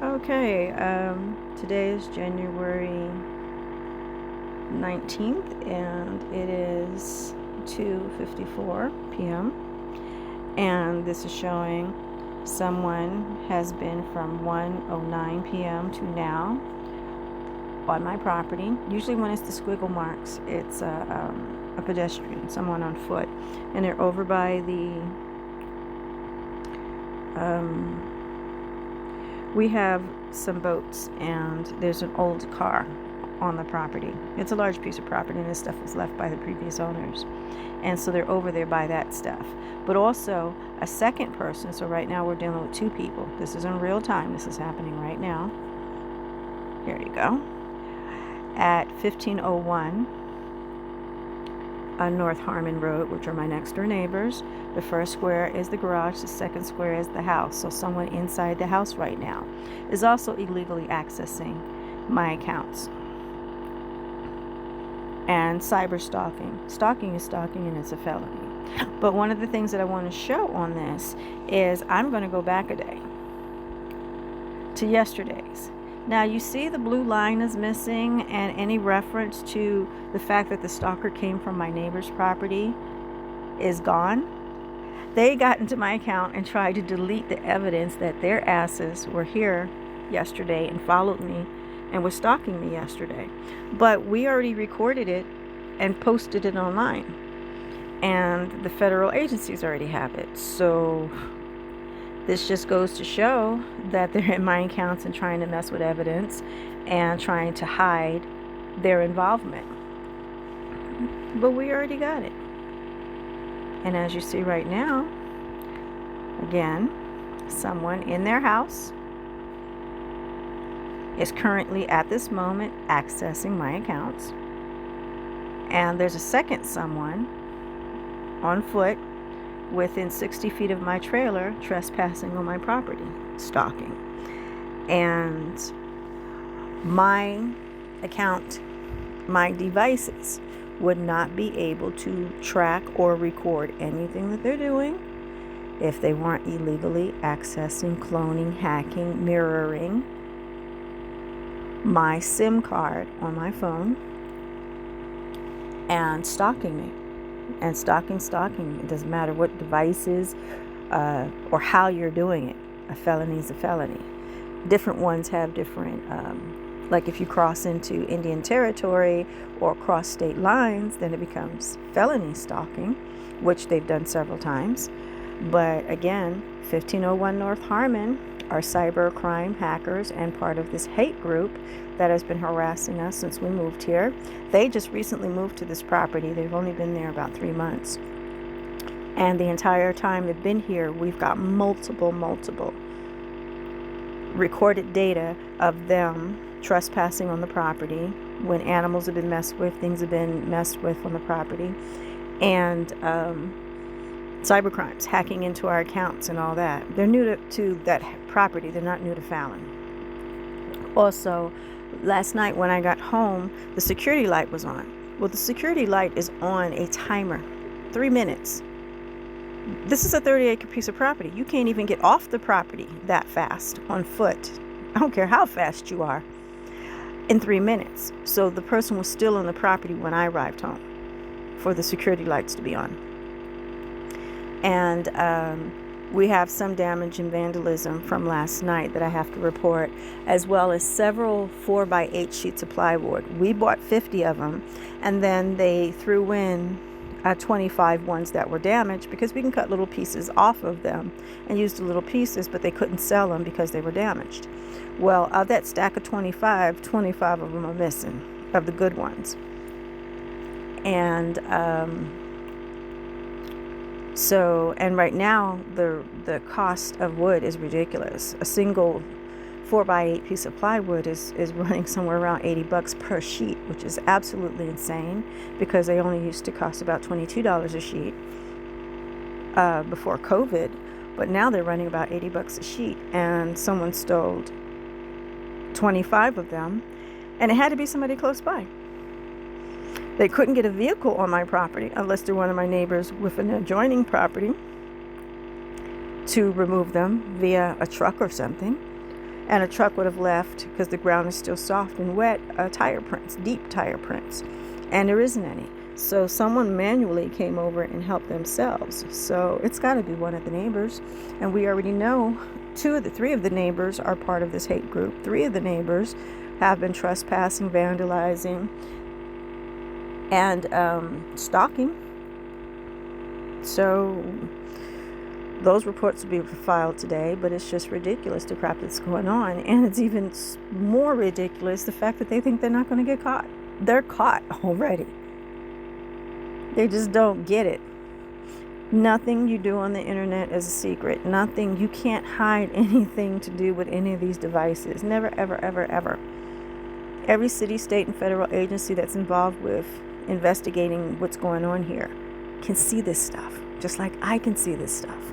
Okay, today is January 19th and it is 2:54 p.m. and this is showing someone has been from 1:09 p.m. to now on my property. Usually when it's the squiggle marks, it's a pedestrian, someone on foot, and they're over by the we have some boats and there's an old car on the property. It's a large piece of property and this stuff was left by the previous owners. And so they're over there by that stuff. But also a second person, so right now we're dealing with two people. This is in real time. This is happening right now. Here you go. At 1501 on North Harmon Road, which are my next door neighbors. The first square is the garage, the second square is the house. So someone inside the house right now is also illegally accessing my accounts. And cyber stalking. Stalking is stalking and it's a felony. But one of the things that I want to show on this is I'm going to go back a day to yesterday's. Now you see the blue line is missing, and any reference to the fact that the stalker came from my neighbor's property is gone. They got into my account and tried to delete the evidence that their asses were here yesterday and followed me and was stalking me yesterday. But we already recorded it and posted it online, and the federal agencies already have it. So this just goes to show that they're in my accounts and trying to mess with evidence and trying to hide their involvement. But we already got it. And as you see right now, again, someone in their house is currently at this moment accessing my accounts. And there's a second someone on foot within 60 feet of my trailer trespassing on my property, stalking. And my account, my devices would not be able to track or record anything that they're doing if they weren't illegally accessing, cloning, hacking, mirroring my SIM card on my phone and stalking me. And stalking, it doesn't matter what devices or how you're doing it. A felony is a felony. Different ones have different, like if you cross into Indian territory or cross state lines, then it becomes felony stalking, which they've done several times. But again, 1501 North Harmon are cybercrime hackers and part of this hate group that has been harassing us since we moved here. They just recently moved to this property. They've only been there about 3 months. And the entire time they've been here, we've got multiple recorded data of them trespassing on the property, when animals have been messed with, things have been messed with on the property, and cybercrimes, hacking into our accounts and all that. They're new to that property. They're not new to Fallon. Also, last night when I got home, the security light was on. Well, the security light is on a timer, 3 minutes. This is a 30-acre piece of property. You can't even get off the property that fast on foot. I don't care how fast you are, in 3 minutes. So the person was still on the property when I arrived home for the security lights to be on. And we have some damage and vandalism from last night that I have to report, as well as several 4x8 sheets of plywood. We bought 50 of them, and then they threw in 25 ones that were damaged, because we can cut little pieces off of them and use the little pieces, but they couldn't sell them because they were damaged. Well, of that stack of 25 of them are missing, of the good ones. And and right now the cost of wood is ridiculous. A single 4x8 piece of plywood is running somewhere around $80 per sheet, which is absolutely insane, because they only used to cost about $22 a sheet before COVID, but now they're running about $80 a sheet. And someone stole 25 of them, and it had to be somebody close by. They couldn't get a vehicle on my property unless they're one of my neighbors with an adjoining property to remove them via a truck or something. And a truck would have left, because the ground is still soft and wet, tire prints, deep tire prints. And there isn't any. So someone manually came over and helped themselves. So it's got to be one of the neighbors. And we already know three of the neighbors are part of this hate group. 3 of the neighbors have been trespassing, vandalizing, and stalking. So those reports will be filed today, but it's just ridiculous, the crap that's going on. And it's even more ridiculous, the fact that they think they're not going to get caught. They're caught already. They just don't get it. Nothing you do on the internet is a secret. Nothing. You can't hide anything to do with any of these devices. Never, ever, ever, ever. Every city, state, and federal agency that's involved with investigating what's going on here can see this stuff, just like I can see this stuff.